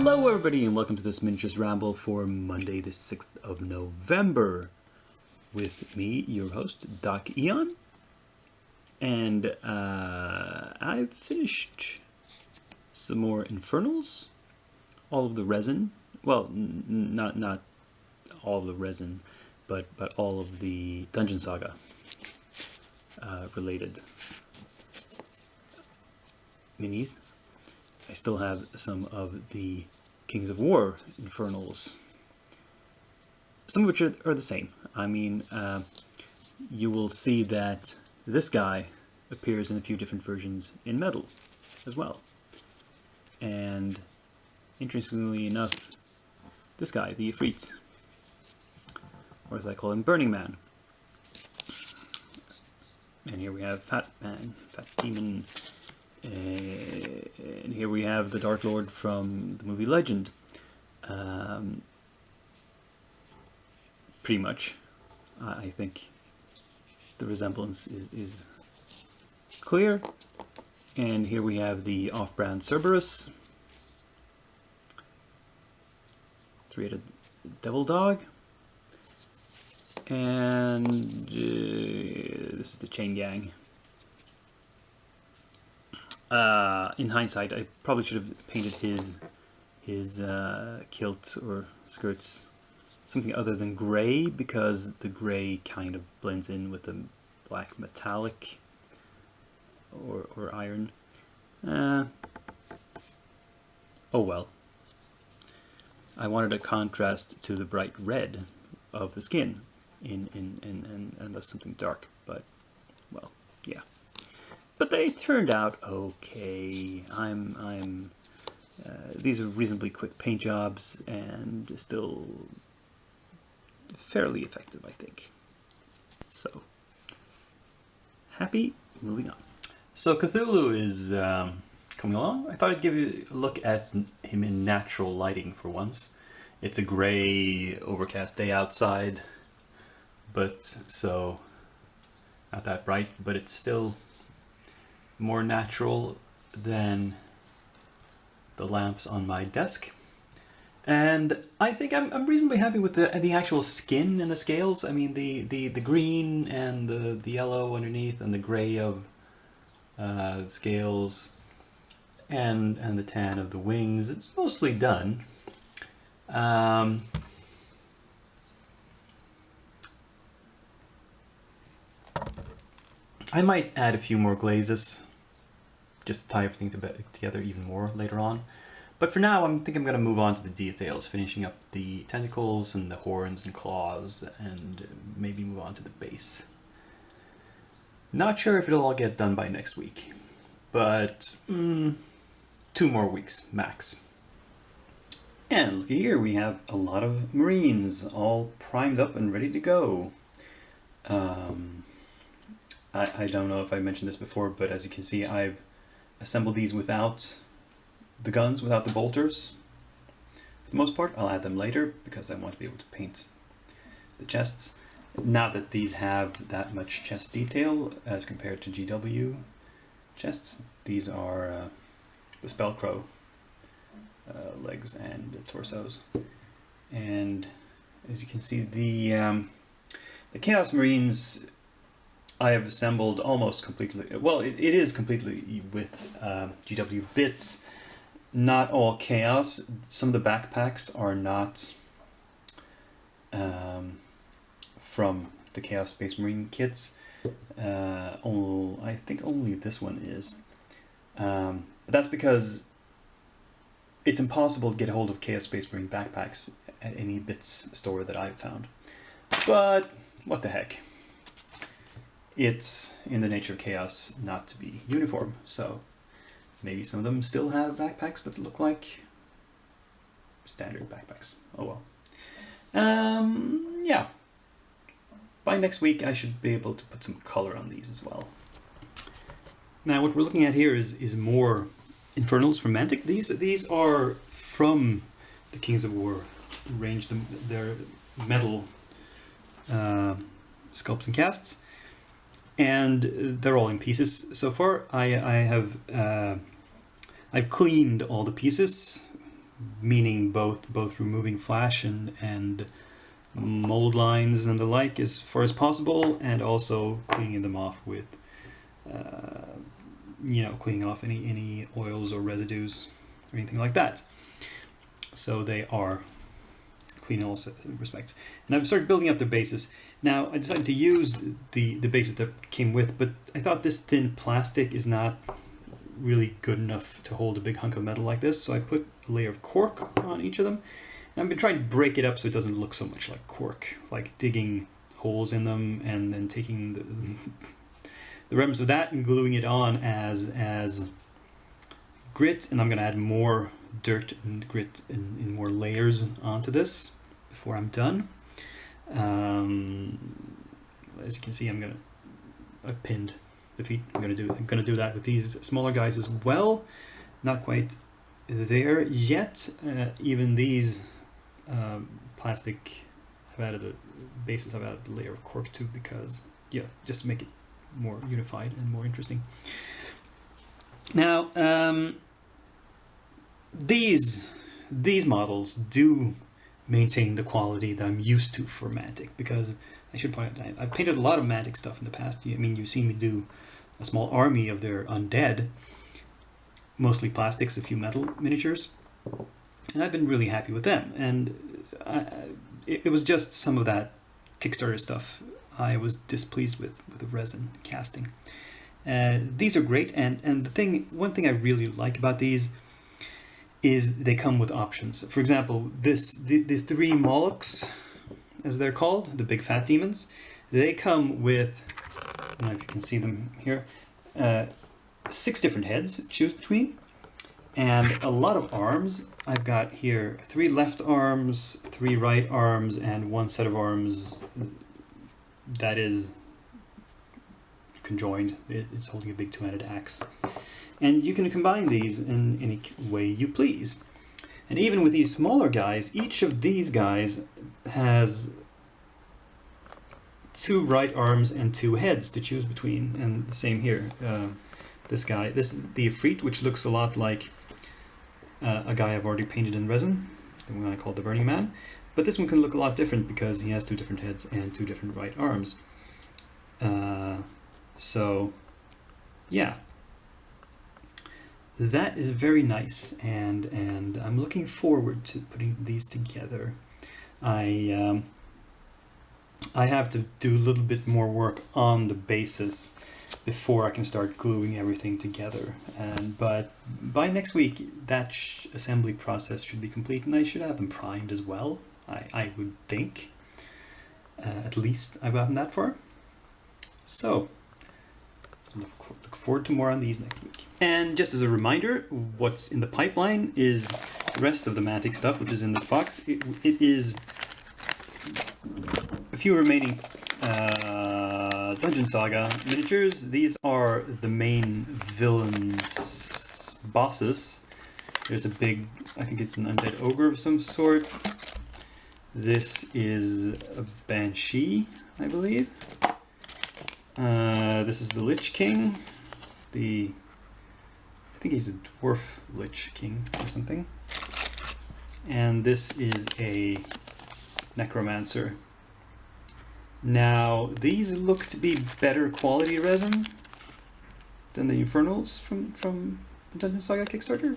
Hello everybody and welcome to this Miniatures Ramble for Monday the 6th of November with me, your host, Doc Eon. And I've finished some more Infernals, all of the resin, well, not all of the resin, but all of the Dungeon Saga related minis. I still have some of the Kings of War Infernals, some of which are the same. I mean, you will see that this guy appears in a few different versions in metal as well. And interestingly enough, this guy, the Ifrit, or as I call him, Burning Man. And here we have Fat Man, Fat Demon. And here we have the Dark Lord from the movie Legend. Pretty much, I think the resemblance is clear. And here we have the off-brand Cerberus, three-headed Devil Dog, and this is the Chain Gang. In hindsight, I probably should have painted his kilt or skirts something other than gray, because the gray kind of blends in with the black metallic or iron. Oh well. I wanted a contrast to the bright red of the skin and thus something dark, but well, yeah. But they turned out okay. These are reasonably quick paint jobs and still fairly effective, I think. So, happy, moving on. So Cthulhu is coming along. I thought I'd give you a look at him in natural lighting for once. It's a gray, overcast day outside, but so not that bright, but it's still more natural than the lamps on my desk. And I think I'm reasonably happy with the actual skin and the scales. I mean, the green and the yellow underneath and the gray of the scales and the tan of the wings. It's mostly done. I might add a few more glazes just to tie everything together even more later on. But for now, I think I'm going to move on to the details, finishing up the tentacles and the horns and claws, and maybe move on to the base. Not sure if it'll all get done by next week, but 2 more weeks max. And look here, we have a lot of Marines all primed up and ready to go. I don't know if I mentioned this before, but as you can see, I've assembled these without the guns, without the bolters. For the most part, I'll add them later because I want to be able to paint the chests. Not that these have that much chest detail as compared to GW chests. These are the Spellcrow legs and torsos. And as you can see, the Chaos Marines I have assembled almost completely. Well, it is completely with GW bits. Not all Chaos. Some of the backpacks are not from the Chaos Space Marine kits. I think only this one is. But that's because it's impossible to get a hold of Chaos Space Marine backpacks at any bits store that I've found. But what the heck. It's in the nature of Chaos not to be uniform, so maybe some of them still have backpacks that look like standard backpacks. Oh well. Yeah. By next week I should be able to put some color on these as well. Now what we're looking at here is more Infernals from Mantic. These are from the Kings of War range. They're metal sculpts and casts. And they're all in pieces so far. I've cleaned all the pieces meaning both removing flash and mold lines and the like as far as possible, and also cleaning them off with cleaning off any oils or residues or anything like that. So they are clean in all respects. And I've started building up their bases. Now I decided to use the bases that came with, but I thought this thin plastic is not really good enough to hold a big hunk of metal like this, so I put a layer of cork on each of them. And I've been trying to break it up so it doesn't look so much like cork, like digging holes in them and then taking the remnants of that and gluing it on as grit. And I'm going to add more dirt and grit in more layers onto this before I'm done. As you can see, I've pinned the feet. I'm gonna do that with these smaller guys as well. Not quite there yet. Even these plastic, I've added bases. I've added a layer of cork too, because just to make it more unified and more interesting. Now these models do maintain the quality that I'm used to for Mantic, because I should point out I've painted a lot of Mantic stuff in the past. I mean, you've seen me do a small army of their undead, mostly plastics, a few metal miniatures, and I've been really happy with them. And it was just some of that Kickstarter stuff I was displeased with the resin casting. These are great, and one thing I really like about these is they come with options. For example, these three Molochs, as they're called, the big fat demons, they come with, I don't know if you can see them here, 6 different heads to choose between, and a lot of arms. I've got here 3 left arms, 3 right arms, and 1 set of arms that is conjoined. It's holding a big 2-handed axe. And you can combine these in any way you please. And even with these smaller guys, each of these guys has 2 right arms and 2 heads to choose between. And the same here. This is the Ifrit, which looks a lot like a guy I've already painted in resin, the one I call the Burning Man. But this one can look a lot different because he has 2 different heads and 2 different right arms. So, yeah. That is very nice, and I'm looking forward to putting these together. I have to do a little bit more work on the basis before I can start gluing everything together. But by next week, that assembly process should be complete, and I should have them primed as well. I would think. At least I've gotten that far. So look forward to more on these next week. And just as a reminder, what's in the pipeline is the rest of the Mantic stuff, which is in this box. It is a few remaining Dungeon Saga miniatures. These are the main villains, bosses. There's a big, I think it's an undead ogre of some sort. This is a banshee, I believe. This is the Lich King. I think he's a dwarf Lich King or something. And this is a necromancer. Now, these look to be better quality resin than the Infernals from the Dungeon Saga Kickstarter.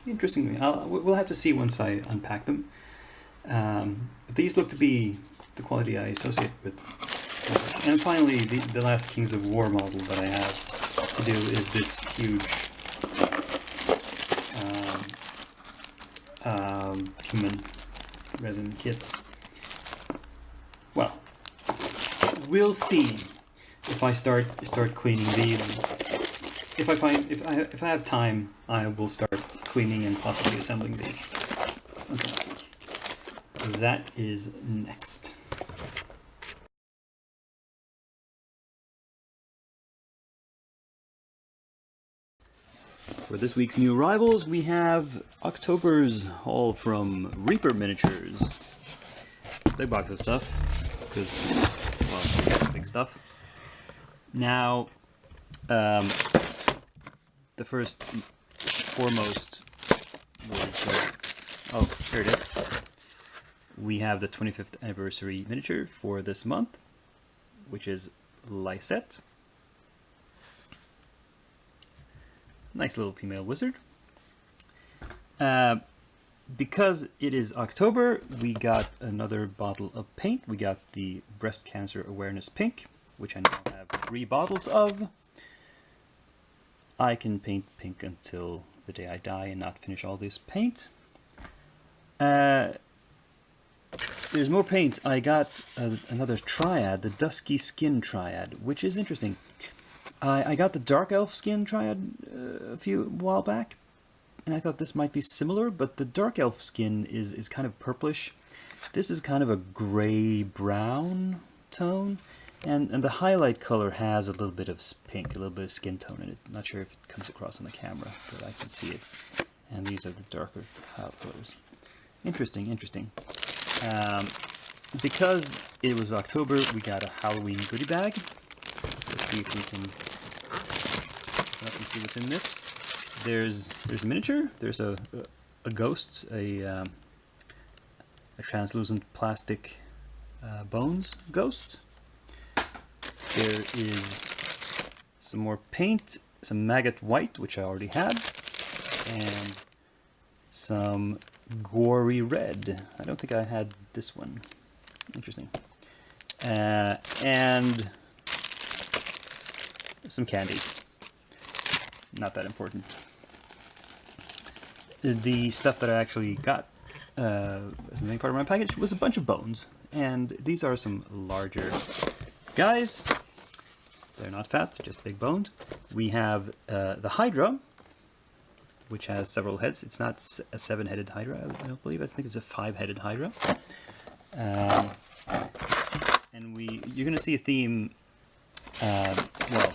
Interestingly, we'll have to see once I unpack them. But these look to be the quality I associate with. And finally, the last Kings of War model that I have to do is this huge human resin kit. Well, we'll see if I start cleaning these. If I have time, I will start cleaning and possibly assembling these. Okay. That is next. For this week's new arrivals, we have October's haul from Reaper Miniatures. Big box of stuff, because, well, big stuff. Now, the first foremost was Oh, here it is. We have the 25th anniversary miniature for this month, which is Lysette. Nice little female wizard. Because it is October, we got another bottle of paint. We got the Breast Cancer Awareness Pink, which I now have 3 bottles of. I can paint pink until the day I die and not finish all this paint. There's more paint. I got another triad, the Dusky Skin Triad, which is interesting. I got the Dark Elf Skin Triad a while back, and I thought this might be similar, but the Dark Elf skin is kind of purplish. This is kind of a gray-brown tone, and the highlight color has a little bit of pink, a little bit of skin tone in it. I'm not sure if it comes across on the camera, but I can see it. And these are the darker highlight colors. Interesting, interesting. Because it was October, we got a Halloween goodie bag. Let's see if we can open up and see what's in this. There's a miniature. There's a ghost, a translucent plastic bones ghost. There is some more paint, some maggot white, which I already had, and some gory red. I don't think I had this one. Interesting. And some candy. Not that important. The stuff that I actually got as the main part of my package was a bunch of bones. And these are some larger guys. They're not fat, they're just big boned. We have the Hydra, which has several heads. It's not a 7-headed Hydra, I don't believe. I think it's a 5-headed Hydra. And you're going to see a theme. Well,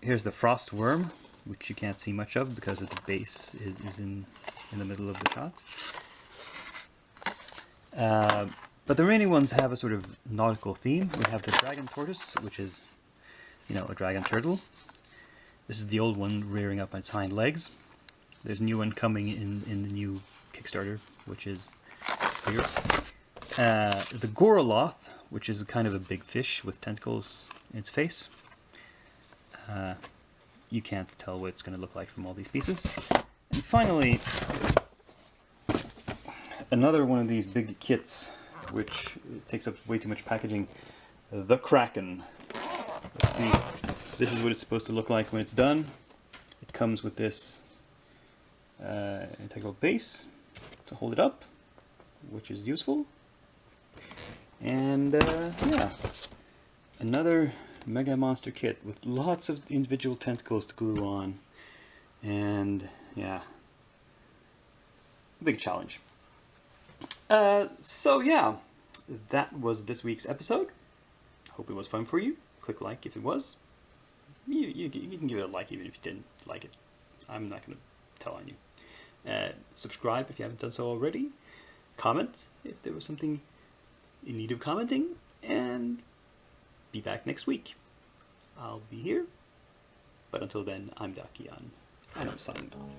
here's the Frost Worm, which you can't see much of because of the base is in the middle of the shot. But the remaining ones have a sort of nautical theme. We have the Dragon Tortoise, which is, a dragon turtle. This is the old one rearing up on its hind legs. There's a new one coming in the new Kickstarter, which is bigger. The Goroloth, which is kind of a big fish with tentacles in its face. You can't tell what it's going to look like from all these pieces. And finally, another one of these big kits, which takes up way too much packaging. The Kraken. Let's see. This is what it's supposed to look like when it's done. It comes with this integral base to hold it up, which is useful. And yeah, another Mega Monster kit with lots of individual tentacles to glue on. And yeah, big challenge. So yeah, that was this week's episode. Hope it was fun for you. Click like if it was. You can give it a like even if you didn't like it. I'm not going to tell on you. Subscribe if you haven't done so already. Comment if there was something in need of commenting. And be back next week. I'll be here. But until then, I'm Dakian. And I'm signing off.